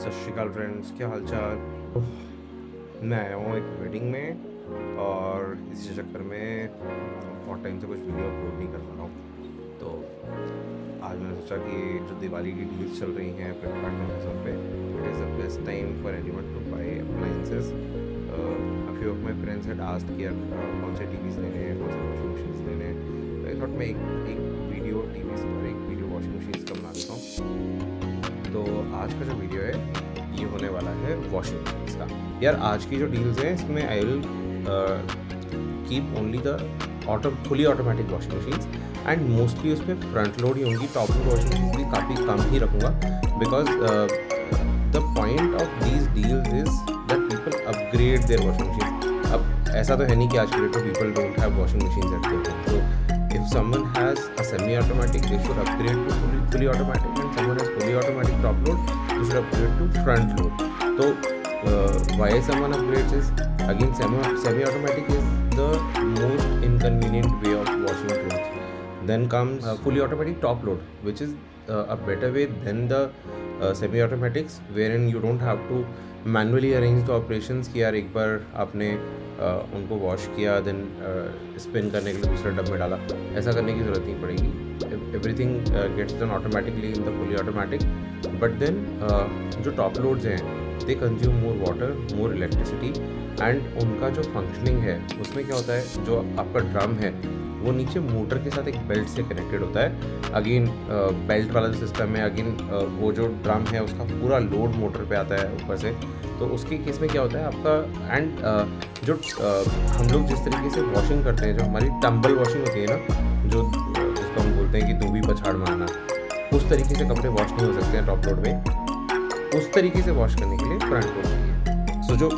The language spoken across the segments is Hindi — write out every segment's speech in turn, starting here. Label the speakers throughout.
Speaker 1: सत श्रीकाल फ्रेंड्स, क्या हालचाल। मैं आया हूँ एक वेडिंग में और इसी चक्कर में बहुत टाइम से कुछ वीडियो अपलोड नहीं कर पा रहा हूँ। तो आज मैंने सोचा कि जो दिवाली की डील्स चल रही हैं फ्लिपकार्ट में, अमेजोन पे, it is the best time for anyone to buy appliances. A few of my friends had asked कि यार कौन से टीवीज़ लेने हैं, कौन से वॉशिंग मशीन्स लेने हैं। तो आई थॉट मैं एक वीडियो टीवीज़ और एक वीडियो वॉशिंग मशीन्स का बना देता हूँ। तो आज का जो वीडियो है ये होने वाला है वॉशिंग मशीन्स का। यार आज की जो डील्स हैं इसमें I will keep only the fully automatic washing machines and mostly उसमें फ्रंट लोड ही होंगी। टॉप लोड वॉशिंग मशीन भी काफ़ी कम ही रखूँगा because the point of these deals is that people upgrade their washing machine. अब ऐसा तो है नहीं कि आज के डेट में people don't have washing machines eight their home. तो if someone has a semi-automatic, they should upgrade to fully automatic, and someone has fully automatic top load, they should upgrade to front load. So why someone upgrades is again semi-automatic is the most inconvenient way of washing clothes. Then comes fully automatic top load, which is a better way than the semi-automatics, wherein you don't have to manually arrange the operations कि यार एक बार आपने उनको वॉश किया देन स्पिन करने के लिए दूसरे डब में डाला, ऐसा करने की ज़रूरत नहीं पड़ेगी। Everything gets done automatically in the fully automatic. But then जो टॉप लोड्स हैं they consume more water, more electricity, and उनका जो फंक्शनिंग है उसमें क्या होता है, जो आपका ड्रम है वो नीचे मोटर के साथ एक बेल्ट से कनेक्टेड होता है। अगेन बेल्ट वाला जो सिस्टम है, अगेन वो जो ड्रम है उसका पूरा लोड मोटर पे आता है ऊपर से। तो उसके केस में क्या होता है आपका, एंड जो हम लोग जिस तरीके से वॉशिंग करते हैं, जो हमारी टम्बल वॉशिंग होती है ना, जो जिसको हम बोलते हैं कि दूबी पछाड़ मारना, उस तरीके से कपड़े वॉश नहीं हो सकते हैं टॉप लोड में। उस तरीके से वॉश करने के लिए फ्रंट लोड चाहिए। सो जो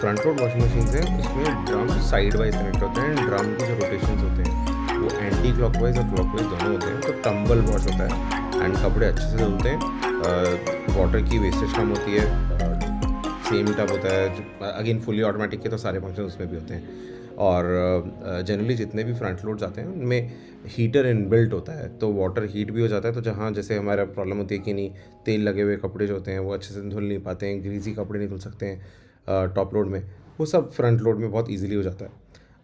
Speaker 1: फ्रंट लोड वॉशिंग मशीन है उसमें ड्रम साइड वाइज कनेक्ट होते हैं, ड्रम की जो रोटेशन होते हैं वो एंटी क्लॉकवाइज और क्लॉकवाइज दोनों होते हैं। तो टम्बल वॉश होता है एंड कपड़े अच्छे से धुलते हैं, वाटर की वेस्टेज कम होती है। सेम टब होता है अगेन फुली ऑटोमेटिक के, तो सारे फंक्शन उसमें भी होते हैं। और जनरली जितने भी फ्रंट लोड्स आते हैं उनमें हीटर इनबिल्ट होता है, तो वाटर हीट भी हो जाता है। तो जहाँ जैसे हमारा प्रॉब्लम होती है कि नहीं तेल लगे हुए कपड़े जो होते हैं वो अच्छे से धुल नहीं पाते हैं, ग्रीसी कपड़े नहीं धुल सकते हैं टॉप लोड में, वो सब फ्रंट लोड में बहुत ईजिली हो जाता है।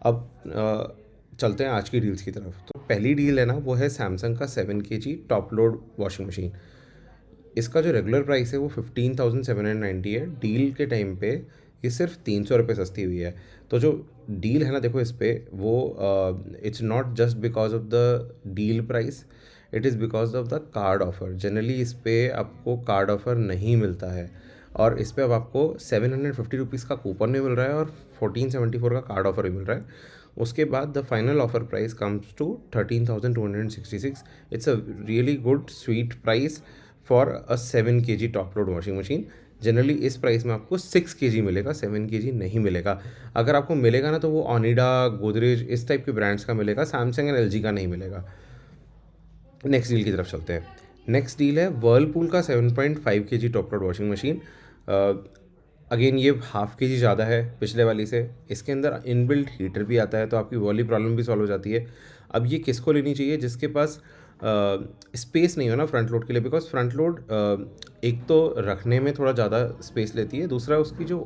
Speaker 1: अब चलते हैं आज की डील्स की तरफ। तो पहली डील है ना वो है सैमसंग का 7 kg top load washing machine. इसका जो रेगुलर प्राइस है वो 15,790 है। डील के टाइम पे ये सिर्फ 300 रुपये सस्ती हुई है। तो जो डील है ना देखो इस पर वो it's not just because of the deal price, it is because of the card offer. Generally इस पर आपको कार्ड ऑफ़र नहीं मिलता है, और इस पर अब आपको 750 रुपीज़ का कूपन भी मिल रहा है और 1474 का कार्ड ऑफ़र भी मिल रहा है। उसके बाद the final offer price comes to 13,266। It's a really good sweet price for a 7 kg top load washing machine. Generally इस प्राइस में आपको 6 kg मिलेगा, 7 kg नहीं मिलेगा। अगर आपको मिलेगा ना तो वो ओनिडा, गोदरेज, इस टाइप के ब्रांड्स का मिलेगा, सैमसंग एंड एलजी का नहीं मिलेगा। नेक्स्ट डील की तरफ चलते हैं। नेक्स्ट डील है वर्लपूल का 7.5 kg top load washing machine. Again ये ½ kg ज़्यादा है पिछले वाली से। इसके अंदर इनबिल्ट हीटर भी आता है, तो आपकी वाली प्रॉब्लम भी सॉल्व हो जाती है। अब ये किसको लेनी चाहिए, जिसके पास स्पेस नहीं हो ना फ्रंट लोड के लिए, बिकॉज फ्रंट लोड एक तो रखने में थोड़ा ज़्यादा स्पेस लेती है, दूसरा उसकी जो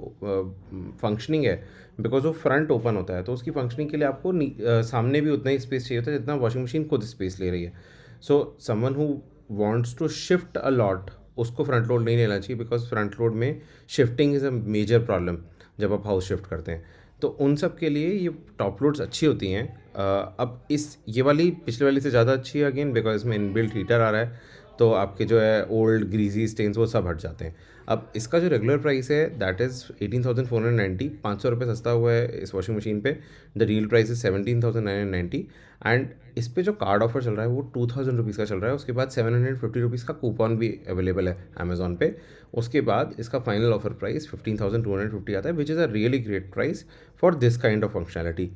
Speaker 1: फंक्शनिंग है, बिकॉज वो फ्रंट ओपन होता है तो उसकी फंक्शनिंग के लिए आपको सामने भी उतना ही स्पेस चाहिए होता है जितना वॉशिंग मशीन खुद स्पेस ले रही है। So someone who wants to shift a lot, उसको फ्रंट लोड नहीं लेना चाहिए, बिकॉज फ्रंट लोड में shifting is a major problem जब आप हाउस शिफ्ट करते हैं। तो उन सब के लिए ये टॉप लोड्स अच्छी होती हैं। अब ये वाली पिछले वाली से ज़्यादा अच्छी है अगेन, बिकॉज इसमें इनबिल्ट हीटर आ रहा है, तो आपके जो है ओल्ड ग्रीजी स्टेन्स वो सब हट जाते हैं। अब इसका जो रेगुलर प्राइस है दैट इज़ 18,490, 500 रुपये सस्ता हुआ है इस वॉशिंग मशीन पे। The real price is 17,990, and इस पे जो कार्ड ऑफर चल रहा है वो 2,000 रुपीज़ का चल रहा है। उसके बाद 750 रुपीज़ का कूपन भी अवेलेबल है अमेजोन पे। उसके बाद इसका फाइनल ऑफर प्राइस 15,250 आता है, which is a really great price for this kind of functionality.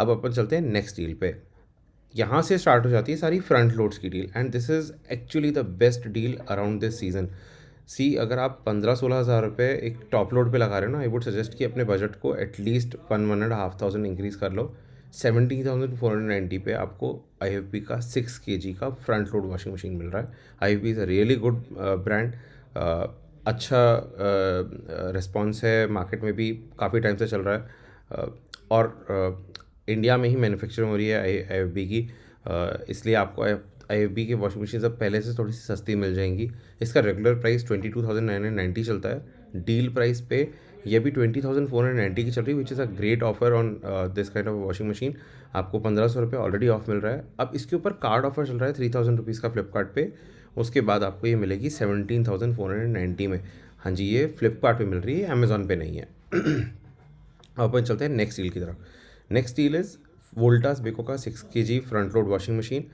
Speaker 1: अब अपन चलते हैं नेक्स्ट डील पे। यहाँ से स्टार्ट हो जाती है सारी फ्रंट लोड्स की deal, and this is actually the best deal around this season. See अगर आप 15-16 हज़ार रुपये एक टॉप लोड पे लगा रहे हो ना, आई वुड सजेस्ट कि अपने बजट को एटलीस्ट 1-1.5 थाउजेंड इंक्रीज़ कर लो। 17,490 पे आपको IFB का 6 kg का फ्रंट लोड वॉशिंग मशीन मिल रहा है। IFB is a really good brand. अच्छा रिस्पॉन्स है, मार्केट में भी काफ़ी टाइम से चल रहा है। और इंडिया में ही मैन्युफैक्चरिंग हो रही है IFB की। इसलिए आपको IFB की वॉशिंग मशीन अब पहले से थोड़ी सी सस्ती मिल जाएंगी। इसका रेगुलर प्राइस 22,990 चलता है। डील प्राइस पे ये भी 20,490 की चल रही है, which is a great offer on this kind of washing machine. आपको 1,500 रुपये ऑलरेडी ऑफ मिल रहा है। अब इसके ऊपर कार्ड ऑफर चल रहा है 3,000 रुपीज़ का फ्लिपकार्ट पे। उसके बाद आपको ये मिलेगी 17,490 में। हाँ जी, ये फ्लिपकार्ट पे मिल रही है, अमेज़ॉन पे नहीं है। अब अपन चलते हैं नेक्स्ट डील की तरफ। Next deal is Voltas Beko का 6 kg front load washing machine.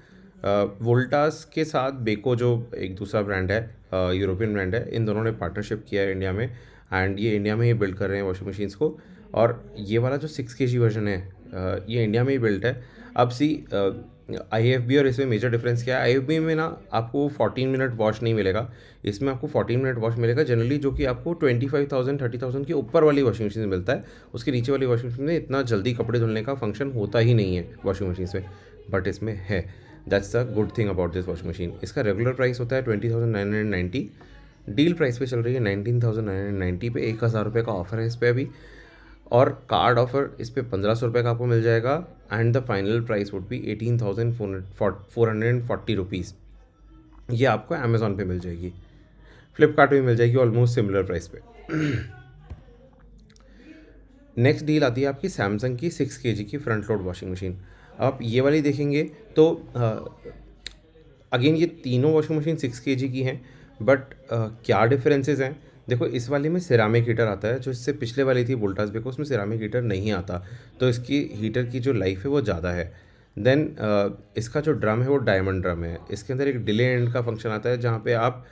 Speaker 1: Voltas के साथ बेको जो एक दूसरा ब्रांड है, यूरोपियन ब्रांड है, इन दोनों ने पार्टनरशिप किया है इंडिया में। एंड ये इंडिया में ही बिल्ड कर रहे हैं वॉशिंग मशीन्स को। और ये वाला जो 6 kg वर्जन है, ये इंडिया में ही बिल्ट है। अब सी IFB और इसमें मेजर डिफरेंस क्या है? IFB में ना आपको 14 मिनट वॉश नहीं मिलेगा, इसमें आपको 14 मिनट वॉश मिलेगा जनरली, जो कि आपको 25,000 30,000 के ऊपर वाली वॉशिंग मशीन में मिलता है। उसके नीचे वाली वॉशिंग मशीन में इतना जल्दी कपड़े धुलने का फंक्शन होता ही नहीं है वॉशिंग मशीन में, बट इसमें है। That's the good thing about this washing machine. इसका रेगुलर प्राइस होता है 20,990। डील प्राइस पे चल रही है 19,990 पे। 1,000 रुपये का ऑफर है इस पर अभी। और कार्ड ऑफर इस पर 1,500 रुपये का आपको मिल जाएगा। And the final price would be 18,440 rupees. ये आपको अमेज़ॉन पे मिल जाएगी, फ्लिपकार्ट पे मिल जाएगी ऑलमोस्ट सिमिलर प्राइस पे। नेक्स्ट डील आती है आपकी सैमसंग की 6 kg की फ्रंट लोड वॉशिंग मशीन। आप ये वाली देखेंगे तो अगेन ये तीनों वॉशिंग मशीन 6 kg की हैं, बट क्या डिफरेंसेस हैं? देखो, इस वाली में सिरामिक हीटर आता है, जो इससे पिछले वाली थी वोल्टास बेको, उसमें सिरामिक हीटर नहीं आता, तो इसकी हीटर की जो लाइफ है वो ज़्यादा है। देन इसका जो ड्रम है वो डायमंड ड्रम है। इसके अंदर एक डिले एंड का फंक्शन आता है, जहाँ पे आप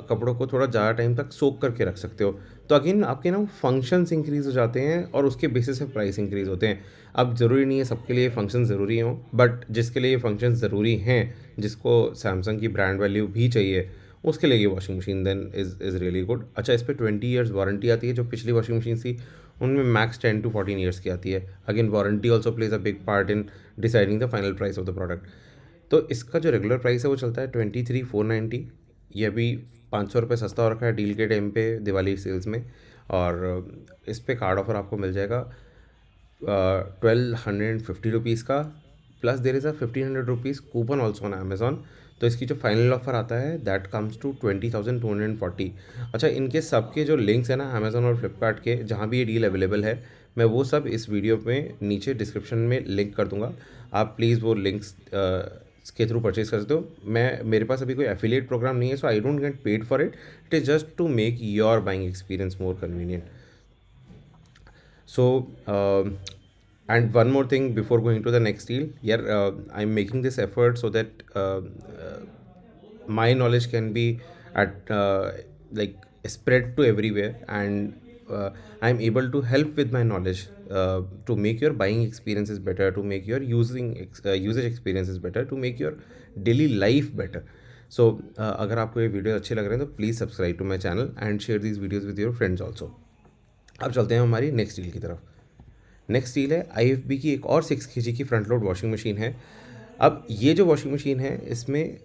Speaker 1: कपड़ों को थोड़ा ज़्यादा टाइम तक सोक करके रख सकते हो। तो अगेन आपके ना फंक्शंस इंक्रीज़ हो जाते हैं और उसके बेसिस पे प्राइस इंक्रीज़ होते हैं। अब ज़रूरी नहीं है सबके लिए फंक्शन ज़रूरी हों, बट जिसके लिए ये फंक्शन ज़रूरी हैं, जिसको सैमसंग की ब्रांड वैल्यू भी चाहिए, उसके लिए ये washing machine then is really good. अच्छा, इस पर 20 ईयर्स वारंटी आती है। जो पिछली वॉशिंग मशीन थी उनमें मैक्स 10 to 14 ईयर्स की आती है। Again warranty also plays a big part in deciding the final price of the product. तो इसका जो रेगुलर प्राइस है वो चलता है 23,490। ये अभी 500 रुपये सस्ता हो रखा है डील के टाइम पे, दिवाली सेल्स में। और इस पे कार्ड ऑफर आपको मिल जाएगा 1,250 रुपीज़ का, plus there is a 1,500 rupees coupon also on Amazon. तो इसकी जो फाइनल ऑफर आता है दैट कम्स टू 20,240। अच्छा, इनके सबके जो लिंक्स हैं ना अमेज़ॉन और फ्लिपकार्ट के, जहाँ भी ये डील अवेलेबल है, मैं वो सब इस वीडियो में नीचे डिस्क्रिप्शन में लिंक कर दूँगा। आप प्लीज़ वो लिंक्स के थ्रू परचेज कर सकते हो। मेरे पास अभी कोई एफिलिएट प्रोग्राम नहीं है, so I don't get paid for it. It is just to make your buying experience more convenient. So, and one more thing before going to the next deal, yeah, I'm making this effort so that my knowledge can be at like spread to everywhere, and I'm able to help with my knowledge to make your buying experiences better, to make your usage experiences better, to make your daily life better. So, अगर आपको ये वीडियो अच्छे लग रहे हैं तो please subscribe to my channel and share these videos with your friends also. अब चलते हैं हमारी नेक्स्ट डील की तरफ। नेक्स्ट डील है IFB की एक और 6 kg की फ्रंट लोड वॉशिंग मशीन है। अब ये जो वॉशिंग मशीन है इसमें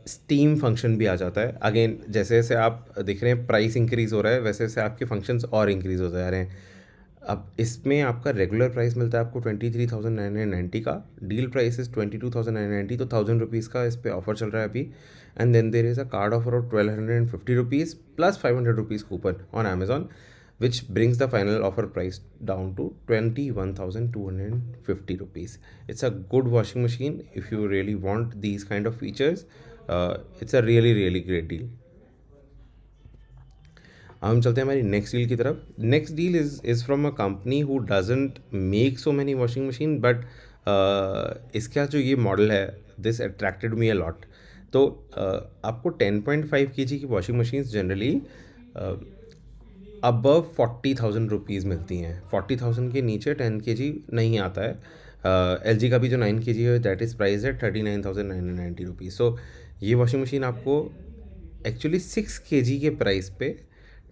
Speaker 1: स्टीम फंक्शन भी आ जाता है। अगेन जैसे जैसे आप देख रहे हैं प्राइस इंक्रीज़ हो रहा है, वैसे वैसे आपके फंक्शंस और इंक्रीज़ होते जा रहे हैं। अब इसमें आपका रेगुलर प्राइस मिलता है आपको 23,990 का। डील प्राइस इज़ 22,990, तो 1,000 रुपीज़ का इस पर ऑफर चल रहा है अभी। And then there is a card offer of 1,250 rupees plus 500 rupees coupon on Amazon, which brings the final offer price down to 21,250 rupees. It's a good washing machine if you really want these kind of features. It's a really great deal. हम चलते हैं हमारी नेक्स्ट डील की तरफ। Next deal is from a company who doesn't make so many washing machine, but इसका जो ये मॉडल है this attracted me a lot. तो आपको 10.5 kg की washing machines generally above 40,000 rupees मिलती हैं। 40,000 के नीचे 10 kg नहीं आता है। LG का भी जो 9 kg है दैट इज़ प्राइस है 39,990 रुपीज़। सो ये वॉशिंग मशीन आपको एक्चुअली 6 kg के प्राइस पे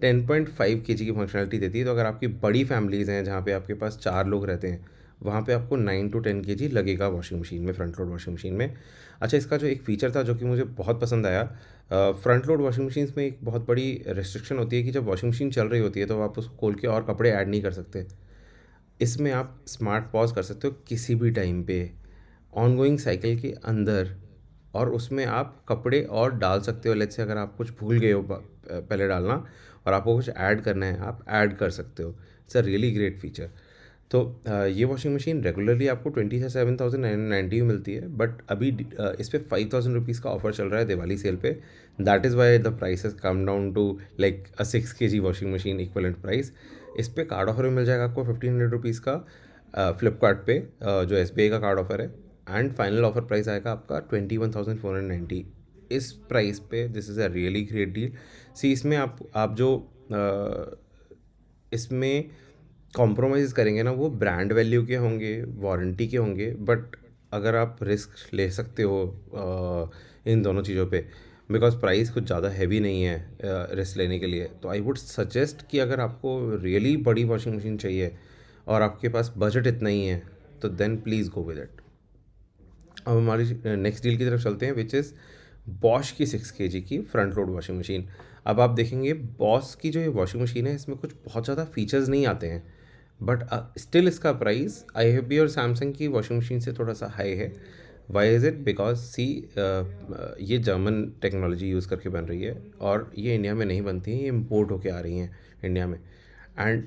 Speaker 1: 10.5 kg की फंक्शनलिटी देती है। तो अगर आपकी बड़ी फैमिलीज़ हैं जहाँ पे आपके पास 4 लोग रहते हैं, वहाँ पे आपको 9 to 10 kg लगेगा वॉशिंग मशीन में, फ्रंट लोड वॉशिंग मशीन में। अच्छा, इसका जो एक फ़ीचर था जो कि मुझे बहुत पसंद आया, फ्रंट लोड वॉशिंग मशीन्स में एक बहुत बड़ी रिस्ट्रिक्शन होती है कि जब वॉशिंग मशीन चल रही होती है तो आप उसको खोल के और कपड़े ऐड नहीं कर सकते। इसमें आप स्मार्ट पॉज़ कर सकते हो किसी भी टाइम पे, ऑनगोइंग साइकिल के अंदर, और उसमें आप कपड़े और डाल सकते हो। लेट्स से अगर आप कुछ भूल गए हो पहले डालना और आपको कुछ ऐड करना है, आप ऐड कर सकते हो। It's a really great feature. तो ये वॉशिंग मशीन रेगुलरली आपको 27,990 में मिलती है, बट अभी इस पर 5,000 रुपीज़ का ऑफर चल रहा है दिवाली सेल पे। That is why the price has come down to like a 6 kg washing machine equivalent price. इस पर कार्ड ऑफर में मिल जाएगा आपको 1,500 रुपीज़ का फ्लिपकार्ट पे, जो SBI का कार्ड ऑफर है। एंड फाइनल ऑफर प्राइस आएगा आपका 21,490। इस प्राइस पे this is a really great deal. See इसमें आप जो इसमें कॉम्प्रोमाइज़ करेंगे ना, वो ब्रांड वैल्यू के होंगे, वारंटी के होंगे, बट अगर आप रिस्क ले सकते हो इन दोनों चीज़ों पे, बिकॉज प्राइस कुछ ज़्यादा हैवी नहीं है रिस्क लेने के लिए, तो आई वुड सजेस्ट कि अगर आपको रियली बड़ी वॉशिंग मशीन चाहिए और आपके पास बजट इतना ही है, तो then please go with it. अब हमारी नेक्स्ट डील की तरफ चलते हैं, विच इज़ बॉश की 6 kg की फ्रंट लोड वॉशिंग मशीन। अब आप देखेंगे बॉस की जो ये वॉशिंग मशीन है, इसमें कुछ बहुत ज़्यादा फीचर्स नहीं आते हैं, बट स्टिल इसका प्राइस IFB और सैमसंग की वॉशिंग मशीन से थोड़ा सा हाई है। Why is it? Because see ये जर्मन टेक्नोलॉजी यूज़ करके बन रही है और ये इंडिया में नहीं बनती हैं, ये इम्पोर्ट होके आ रही हैं इंडिया में। एंड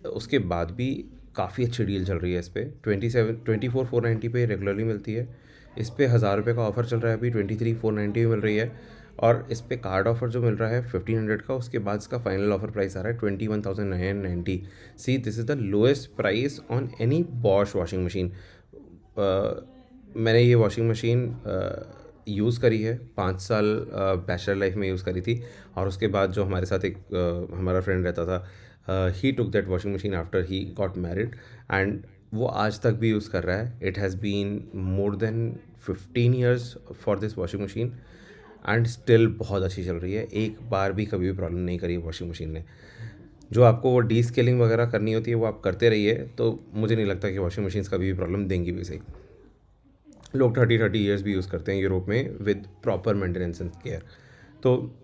Speaker 1: उसके बाद भी काफ़ी अच्छी डील चल रही है इस पर। 24,490 पे रेगुलरली मिलती है। इस पर 1,000 रुपये का ऑफर चल रहा है अभी, 23,490 में मिल रही है। और इस पर कार्ड ऑफर जो मिल रहा है 1,500 का, उसके बाद इसका फाइनल ऑफर प्राइस आ रहा है 21,990। See this is the lowest price on any Bosch washing machine. मैंने ये वॉशिंग मशीन यूज़ करी है 5 साल, बैचलर लाइफ में यूज़ करी थी। और उसके बाद जो हमारे साथ एक हमारा फ्रेंड रहता था, he took that washing machine after he got married, and वो आज तक भी यूज़ कर रहा है। It has been more than 15 years for this washing machine and still बहुत अच्छी चल रही है। एक बार भी कभी भी प्रॉब्लम नहीं करी वॉशिंग मशीन ने। जो आपको वो डी स्केलिंग वगैरह करनी होती है वो आप करते रहिए, तो मुझे नहीं लगता कि वॉशिंग मशीन्स कभी भी प्रॉब्लम देंगी भी सही। लोग 30 ईयर्स भी यूज़ करते हैं यूरोप में with proper maintenance and care. तो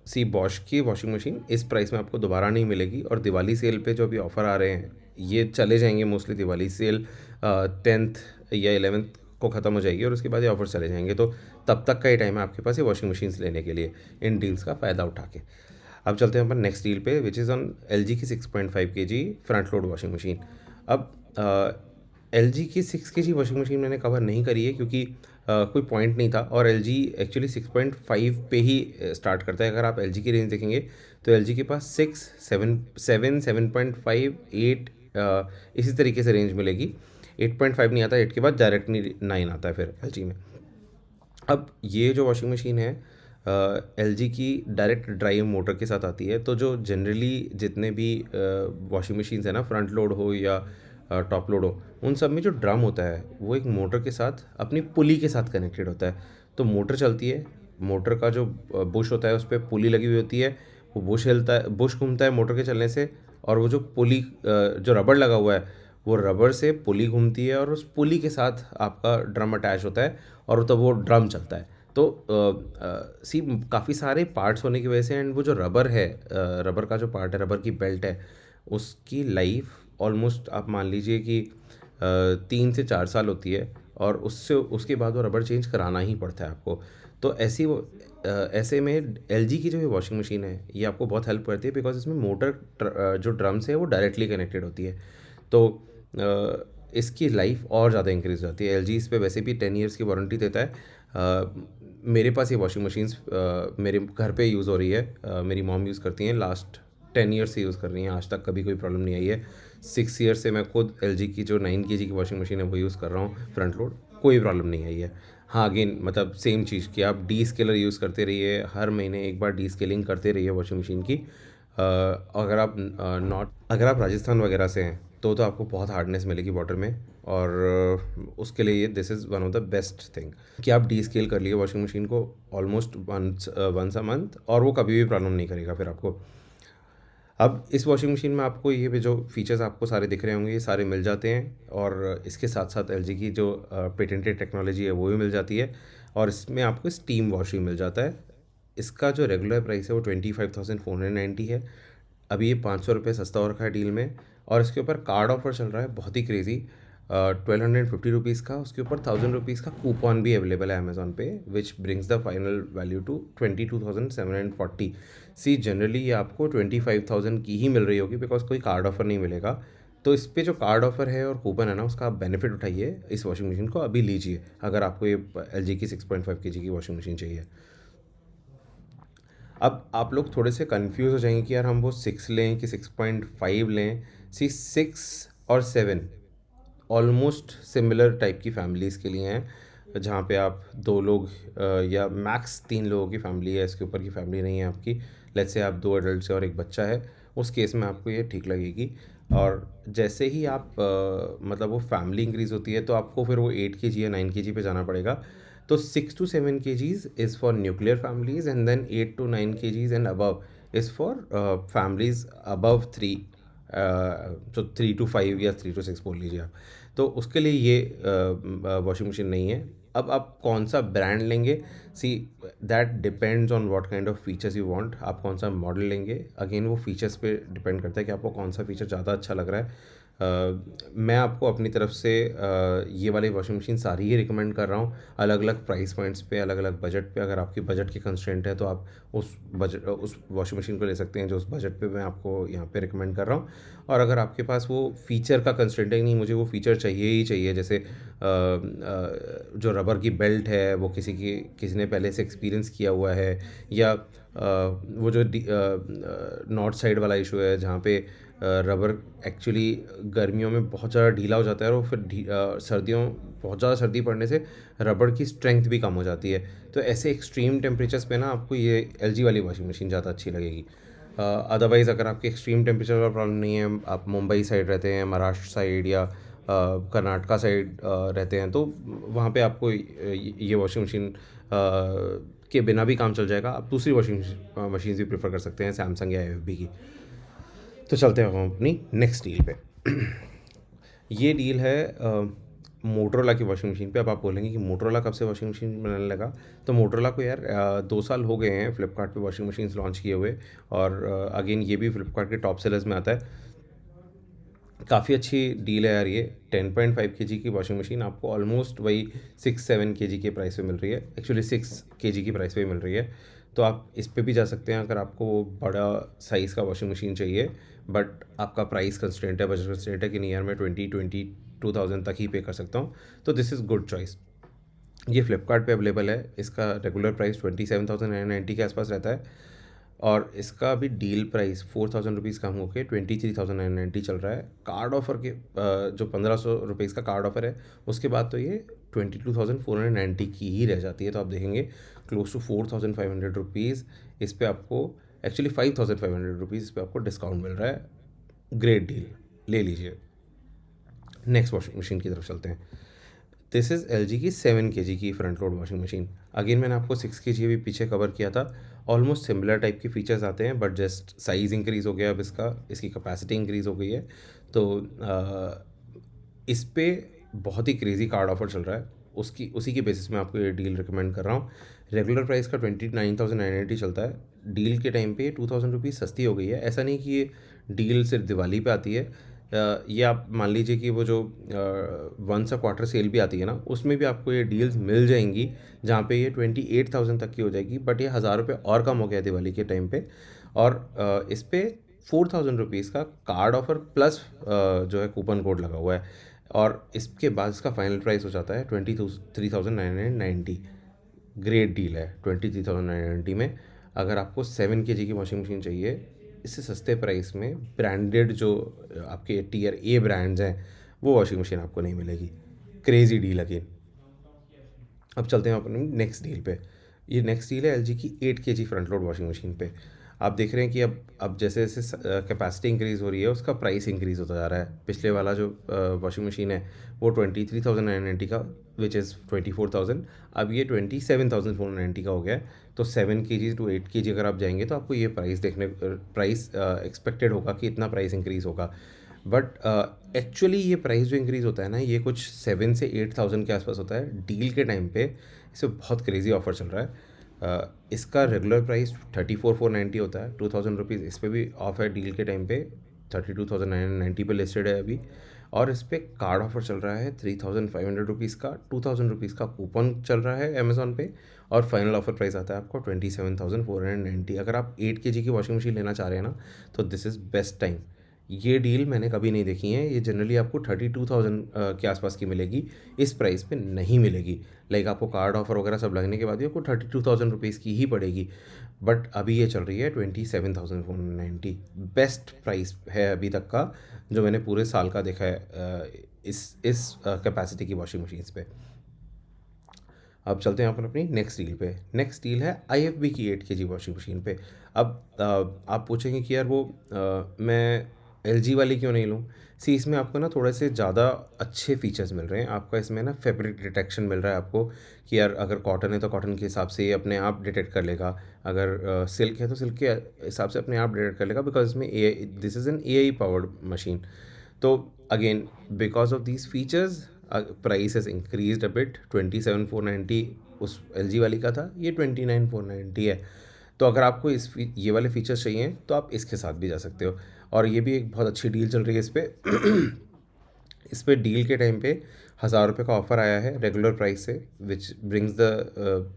Speaker 1: सी बॉश की वॉशिंग मशीन इस प्राइस में आपको दोबारा नहीं मिलेगी। और दिवाली सेल पे जो अभी ऑफ़र आ रहे हैं ये चले जाएंगे मोस्टली। दिवाली सेल 10th या 11th को ख़त्म हो जाएगी और उसके बाद ये ऑफर चले जाएंगे, तो तब तक का ही टाइम है आपके पास ये वॉशिंग मशीन्स लेने के लिए, इन डील्स का फ़ायदा उठा के। अब चलते हैं अपन नेक्स्ट डील पे, विच इज़ ऑन LG की 6.5 kg front load washing machine. अब LG की 6 kg वॉशिंग मशीन मैंने कवर नहीं करी है क्योंकि कोई पॉइंट नहीं था, और LG एक्चुअली 6.5 पे ही स्टार्ट करता है। अगर आप LG की रेंज देखेंगे तो LG के पास 6, 7, 7, 7.5, 8 इसी तरीके से रेंज मिलेगी। 8.5 नहीं आता, 8 के बाद डायरेक्टली 9 आता है फिर LG में। अब ये जो वॉशिंग मशीन है LG की डायरेक्ट ड्राइव मोटर के साथ आती है। तो जो जनरली जितने भी वॉशिंग मशीन्स हैं ना, फ्रंट लोड हो या टॉप लोड हो, उन सब में जो ड्रम होता है वो एक मोटर के साथ अपनी पुली के साथ कनेक्टेड होता है। तो मोटर चलती है, मोटर का जो बुश होता है उस पर पुली लगी हुई होती है, वो बुश हिलता है, बुश घूमता है मोटर के चलने से, और वो जो पुली जो रबड़ लगा हुआ है वो रबड़ से पुली घूमती है और उस पुली के साथ आपका ड्रम अटैच होता है और तब वो ड्रम चलता है। तो सी काफ़ी सारे पार्ट्स होने की वजह से, एंड वो जो रबर है, रबर का जो पार्ट है, रबर की बेल्ट है, उसकी लाइफ ऑलमोस्ट आप मान लीजिए कि 3 से 4 साल होती है, और उससे उसके बाद वो रबर चेंज कराना ही पड़ता है आपको। तो ऐसे में LG की जो ये वॉशिंग मशीन है ये आपको बहुत हेल्प करती है, बिकॉज इसमें मोटर जो ड्रम से है वो डायरेक्टली कनेक्टेड होती है। तो इसकी लाइफ और ज़्यादा इंक्रीज़ हो जाती है। LG इस पे वैसे भी 10 ईयर्स की वारंटी देता है। मेरे पास ये वॉशिंग मशीन्स मेरे घर पे यूज़ हो रही है, मेरी मॉम यूज़ करती हैं, लास्ट 10 ईयर्स से यूज़ कर रही हैं, आज तक कभी कोई प्रॉब्लम नहीं आई है। 6 ईयर्स से मैं खुद LG की जो 9 kg की वॉशिंग मशीन है वो यूज़ कर रहा हूँ फ्रंट लोड, कोई प्रॉब्लम नहीं आई है। हाँ, अगेन मतलब सेम चीज़ कि आप डी स्केलर यूज़ करते रहिए, हर महीने एक बार डी स्केलिंग करते रहिए वॉशिंग मशीन की। अगर आप राजस्थान वगैरह से हैं तो आपको बहुत हार्डनेस मिलेगी वाटर में, और उसके लिए ये this is one of the best thing कि आप डी स्केल कर लिए वॉशिंग मशीन को ऑलमोस्ट वंस अ मंथ, और वो कभी भी प्रॉब्लम नहीं करेगा फिर आपको। अब इस वॉशिंग मशीन में आपको ये भी जो फीचर्स आपको सारे दिख रहे होंगे ये सारे मिल जाते हैं, और इसके साथ साथ एलजी की जो पेटेंटेड टेक्नोलॉजी है वो भी मिल जाती है, और इसमें आपको स्टीम वॉशिंग मिल जाता है। इसका जो रेगुलर प्राइस है वो 25,490 है। अभी ये 500 रुपये सस्ता हो रखा है डील में, और इसके ऊपर कार्ड ऑफर चल रहा है बहुत ही क्रेजी। 1250 रुपीज़ का, उसके ऊपर 1000 रुपीज़ का कूपन भी अवेलेबल है अमेजोन पे, which brings the final value to 22,740। See generally ये आपको 25,000 की ही मिल रही होगी, बिकॉज कोई कार्ड ऑफर नहीं मिलेगा। तो इस पे जो कार्ड ऑफर है और कूपन है ना, उसका आप बेनिफिट उठाइए, इस वॉशिंग मशीन को अभी लीजिए अगर आपको ये एल जी की 6.5 kg की वॉशिंग मशीन चाहिए। अब आप लोग थोड़े से कंफ्यूज हो जाएंगे कि यार हम वो 6 लें कि 6.5 लें। सी 6 और 7 ऑलमोस्ट सिमिलर टाइप की फैमिलीज़ के लिए हैं, जहाँ पे आप 2 लोग या मैक्स 3 लोगों की फैमिली है, इसके ऊपर की फैमिली नहीं है आपकी। लेट्स से आप 2 एडल्ट से और एक बच्चा है, उस केस में आपको ये ठीक लगेगी। और जैसे ही आप मतलब वो फैमिली इंक्रीज़ होती है तो आपको फिर वो 8 kg या 9 kg पे जाना पड़ेगा। तो 6 to 7 kgs is for nuclear families, and then 8 to 9 kgs and above is for families above 3, तो 3 to 5 या 3 to 6 बोल लीजिए आप। तो उसके लिए ये वॉशिंग मशीन नहीं है। अब आप कौन सा ब्रांड लेंगे, see that depends on what kind of features you want. आप कौन सा मॉडल लेंगे, अगेन वो फीचर्स पे डिपेंड करता है कि आपको कौन सा फीचर ज़्यादा अच्छा लग रहा है। मैं आपको अपनी तरफ से ये वाली वॉशिंग मशीन सारी ही रिकमेंड कर रहा हूँ, अलग अलग प्राइस पॉइंट्स पे, अलग अलग बजट पे। अगर आपकी बजट की कंस्ट्रेंट है तो आप उस वॉशिंग मशीन को ले सकते हैं जो उस बजट पे मैं आपको यहाँ पे रिकमेंड कर रहा हूँ। और अगर आपके पास वो फीचर का कंस्ट्रेंट है, नहीं मुझे वो फीचर चाहिए ही चाहिए, जैसे जो रबर की बेल्ट है वो किसी ने पहले से एक्सपीरियंस किया हुआ है, या वो जो नॉर्थ साइड वाला इशू है जहाँ पे रबर एक्चुअली गर्मियों में बहुत ज़्यादा ढीला हो जाता है, और फिर सर्दियों बहुत ज़्यादा सर्दी पड़ने से रबड़ की स्ट्रेंथ भी कम हो जाती है। तो ऐसे एक्सट्रीम टेम्परेचर्स पे ना आपको ये एलजी वाली वॉशिंग मशीन ज़्यादा अच्छी लगेगी। अदरवाइज़ अगर आपके एक्सट्रीम टेम्परेचर का प्रॉब्लम नहीं है, आप मुंबई साइड रहते हैं, महाराष्ट्र साइड या कर्नाटका साइड रहते हैं, तो वहाँ पे आपको ये वॉशिंग मशीन के बिना भी काम चल जाएगा। आप दूसरी वॉशिंग मशीन भी प्रेफर कर सकते हैं, सैमसंग या एफबी की। तो चलते हैं हम अपनी नेक्स्ट डील पे। ये डील है मोटरोला की वॉशिंग मशीन पे। अब आप बोलेंगे कि मोटरोला कब से वॉशिंग मशीन बनाने लगा, तो मोटरोला को यार 2 साल हो गए हैं फ्लिपकार्ट पे वॉशिंग मशीन लॉन्च किए हुए, और अगेन ये भी फ्लिपकार्ट के टॉप सेलर्स में आता है। काफ़ी अच्छी डील है यार ये। 10.5 kg की वॉशिंग मशीन आपको ऑलमोस्ट वही 6-7 kg के प्राइस पे मिल रही है, एक्चुअली 6 kg की प्राइस पे मिल रही है। तो आप इस पे भी जा सकते हैं अगर आपको बड़ा साइज़ का वॉशिंग मशीन चाहिए, बट आपका प्राइस कंस्ट्रेंट है, बजट कंस्ट्रेंट है कि नहीं यार मैं 22,000 तक ही पे कर सकता हूँ, तो दिस इज़ गुड चॉइस। ये फ्लिपकार्ट पे अवेलेबल है। इसका रेगुलर प्राइस 27,990 के आसपास रहता है, और इसका अभी डील प्राइस 4,000 रुपीज़ कम होकर 23,990 चल रहा है। कार्ड ऑफर के जो 1,500 रुपीज़ का कार्ड ऑफर है, उसके बाद तो ये 22,490 की ही रह जाती है। तो आप देखेंगे क्लोज टू 4,500 रुपीज़ इस पर आपको, एक्चुअली 5,500 रुपीज़ इस पर आपको डिस्काउंट मिल रहा है। ग्रेट डील, ले लीजिए। नेक्स्ट वॉशिंग मशीन की तरफ चलते हैं। दिस इज़ एल जी की 7 kg की front load washing machine. Again मैंने आपको 6 kg भी पीछे कवर किया था। ऑलमोस्ट सिमिलर टाइप के फीचर्स आते हैं, बट जस्ट साइज़ इंक्रीज़ हो गया अब इसकी कैपेसिटी इंक्रीज़ हो गई है। तो इस पे बहुत ही क्रेज़ी कार्ड ऑफर चल रहा है, उसी के बेसिस में आपको ये डील रिकमेंड कर रहा हूँ। रेगुलर प्राइस का 29,990 चलता है, डील के टाइम पे 2,000 रुपीज़ सस्ती हो गई है। ऐसा नहीं कि ये डील सिर्फ दिवाली पे आती है। ये आप मान लीजिए कि वो जो वंस अ क्वार्टर सेल भी आती है ना, उसमें भी आपको ये डील्स मिल जाएंगी, जहाँ पे ये 28,000 तक की हो जाएगी। बट ये 1,000 रुपये और कम हो गया दिवाली के टाइम पे, और इस पर 4,000 रुपीज़ का कार्ड ऑफर प्लस जो है कूपन कोड लगा हुआ है, और इसके बाद इसका फाइनल प्राइस हो जाता है 23,990। ग्रेट डील है 23,990 में। अगर आपको 7 kg की वॉशिंग मशीन चाहिए इससे सस्ते प्राइस में, ब्रांडेड जो आपके टीयर ए ब्रांड्स हैं, वो वॉशिंग मशीन आपको नहीं मिलेगी। Crazy deal again. अब चलते हैं अपनी नेक्स्ट डील पे। ये नेक्स्ट डील है एलजी की 8 kg front load washing machine पे। आप देख रहे हैं कि अब जैसे जैसे कैपेसिटी इंक्रीज़ हो रही है, उसका प्राइस इंक्रीज़ होता जा रहा है। पिछले वाला जो वॉशिंग मशीन है वो 23,990 का, विच इज़ 24,000, अब ये 27,490 का हो गया है। तो 7 kg to 8 kg अगर आप जाएंगे तो आपको ये प्राइस एक्सपेक्टेड होगा कि इतना प्राइस इंक्रीज़ होगा। बट एक्चुअली ये प्राइस जो इंक्रीज़ होता है ना, ये कुछ 7 से 8,000 के आसपास होता है डील के टाइम पे। इसे बहुत क्रेज़ी ऑफर चल रहा है। इसका रेगुलर प्राइस 34,490 होता है, 2,000 रुपीज़ इस पर भी ऑफ है डील के टाइम पे। 32,990 पे लिस्टेड है अभी। और इस पर कार्ड ऑफर चल रहा है 3,500 रुपीज़ का, 2,000 रुपीज़ का कूपन चल रहा है अमेज़ॉन पे। और फाइनल ऑफर प्राइस आता है आपको 27,490। अगर आप 8 kg की वॉशिंग मशीन लेना चाह रहे हैं ना, तो दिस इज़ बेस्ट टाइम। ये डील मैंने कभी नहीं देखी है। ये जनरली आपको 32,000 के आसपास की मिलेगी, इस प्राइस पे नहीं मिलेगी। लाइक आपको कार्ड ऑफर वगैरह सब लगने के बाद भी आपको 32,000 रुपीज़ की ही पड़ेगी। बट अभी ये चल रही है 27,490। बेस्ट प्राइस है अभी तक का जो मैंने पूरे साल का देखा है इस कैपेसिटी की वॉशिंग मशीन्स पे। अब चलते हैं अपन अपनी नेक्स्ट डील पे। नेक्स्ट डील है IFB की 8 kg वॉशिंग मशीन पे। अब आप पूछेंगे कि यार वो मैं LG वाली क्यों नहीं लूँ। सी इसमें आपको ना थोड़े से ज़्यादा अच्छे फीचर्स मिल रहे हैं। आपका इसमें ना फैब्रिक डिटेक्शन मिल रहा है आपको, कि यार अगर कॉटन है तो कॉटन के हिसाब से ये अपने आप डिटेक्ट कर लेगा। अगर सिल्क है तो सिल्क के हिसाब से अपने आप डिटेक्ट कर लेगा, बिकॉज इसमें this is an AI powered machine. तो again, because of these features price has increased a bit. 27,490 उस LG वाली का था, ये 29,490 है। तो अगर आपको ये वाले फीचर्स चाहिए तो आप इसके साथ भी जा सकते हो। और ये भी एक बहुत अच्छी डील चल रही है इस पर। इस पे डील के टाइम पे 1,000 रुपये का ऑफर आया है रेगुलर प्राइस से, which brings the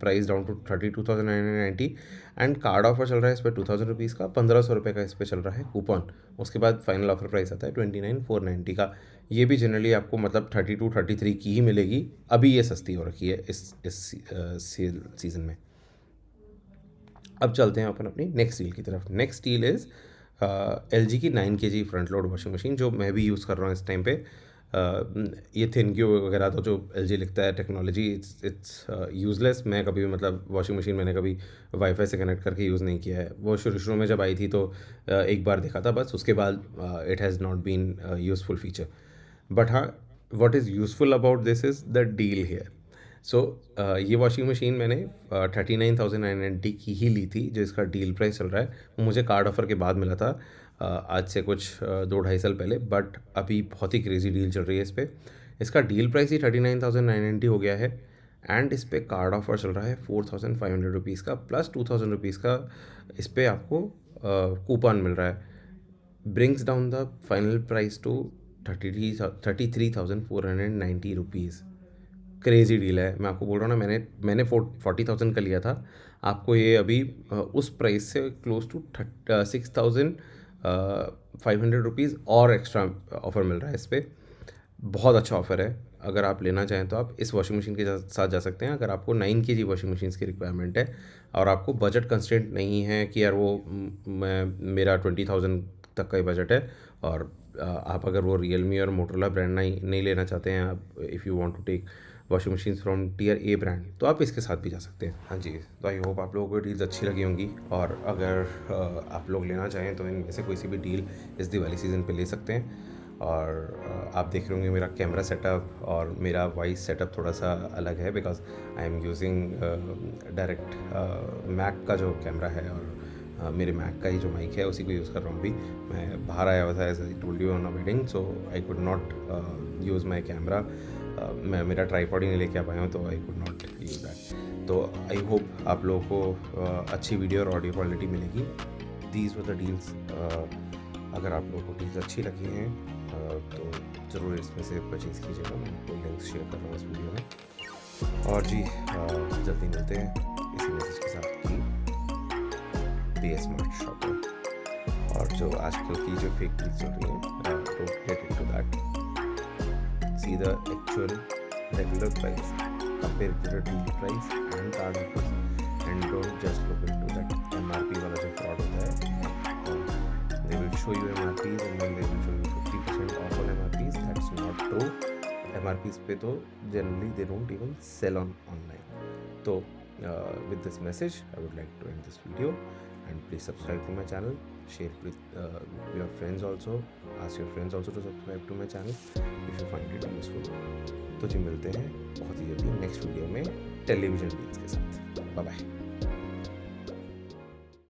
Speaker 1: price down to 32,990। And card offer चल रहा है इस पर 2,000 रुपीज़ का, 1,500 रुपये का इस पर चल रहा है कूपन। उसके बाद फाइनल ऑफर प्राइस आता है 29,490 का। ये भी जनरली आपको मतलब 32-33 की ही मिलेगी। अभी ये सस्ती हो रखी है इस सेल सीज़न में। अब चलते हैं अपन अपनी नेक्स्ट डील की तरफ। नेक्स्ट डील इज़ LG की 9 kg front load washing machine, जो मैं भी यूज़ कर रहा हूँ इस टाइम पे। ये थिनक्यू वगैरह तो जो LG लिखता है टेक्नोलॉजी, इट्स यूज़लेस। मैं कभी भी मतलब वॉशिंग मशीन मैंने कभी वाईफाई से कनेक्ट करके यूज़ नहीं किया है। वो शुरू शुरू में जब आई थी तो एक बार देखा था बस, उसके बाद it has not been useful feature. But हाँ, what is useful about this is the deal here. So ये वॉशिंग मशीन मैंने 39,990 की ही ली थी, जो इसका डील प्राइस चल रहा है। वो मुझे कार्ड ऑफर के बाद मिला था, आज से कुछ 2-2.5 साल पहले। बट अभी बहुत ही क्रेजी डील चल रही है इस पर। इसका डील प्राइस ही 39,990 हो गया है। एंड इस पर कार्ड ऑफर चल रहा है 4,500 रुपीज़ का, प्लस 2,000 रुपीज़ का इस पर आपको कूपन मिल रहा है। Brings down the final price to 33,490 rupees. Crazy deal है, मैं आपको बोल रहा हूँ ना। मैंने 40,000 का लिया था। आपको ये अभी उस प्राइस से क्लोज टू 6,500 रुपीज़ और एक्स्ट्रा ऑफ़र मिल रहा है इस पर। बहुत अच्छा ऑफ़र है। अगर आप लेना चाहें तो आप इस वॉशिंग मशीन के साथ जा सकते हैं। अगर आपको 9 kg वॉशिंग मशीन्स की रिक्वायरमेंट है और आपको बजट कंस्ट्रेंट नहीं है कि यार वो मेरा 20,000 तक का ही बजट है, और आप अगर वो रियलमी और मोटरोला ब्रांड नहीं लेना चाहते हैं, आप if you want to take washing machines from tier A brand, तो आप इसके साथ भी जा सकते हैं। हाँ जी, तो आई होप आप लोगों को डील्स अच्छी लगी होंगी। और अगर आप लोग लेना चाहें तो इनमें से कोई सी भी डील इस दिवाली सीज़न पे ले सकते हैं। और आप देख रहे होंगे मेरा कैमरा सेटअप और मेरा वॉइस सेटअप थोड़ा सा अलग है, because I am using direct Mac का जो कैमरा है, और मेरे मैक का ही जो माइक है उसी को यूज़ कर रहा हूँ अभी। मैं बाहर आया हुआ था, as I told you, on a wedding, so I could not use my camera. मैं मेरा ट्राईपॉड ही नहीं लेके आ पाया हूँ, तो आई कुड नॉट यूज़ दैट। तो आई होप आप लोगों को अच्छी वीडियो और ऑडियो क्वालिटी मिलेगी। These were the deals. अगर आप लोगों को डील्स अच्छी लगी हैं तो ज़रूर इसमें से परचेज़ कीजिएगा। मैं आपको लिंक्स शेयर कर रहा हूँ इस वीडियो में। और जी, जल्दी मिलते हैं इसी मैसेज के साथ कि बी स्मार्ट शॉपर। और जो आजकल की जो फेक डील्स चल रही हैं, don't get into that. See the actual regular price, compare it to the deal price and card offers, and don't just look into that MRP वाला जो fraud होता है। They will show you MRPs and then they will show you 50% off on MRPs. That's not true. MRPs पे तो generally they don't even sell on online. So with this message I would like to end this video, and please subscribe to my channel, share it with your friends also, ask your friends also to subscribe to my channel if you find it useful. तो जी मिलते हैं बहुत ही जल्दी नेक्स्ट वीडियो में टेलीविजन रील्स के साथ. Bye bye.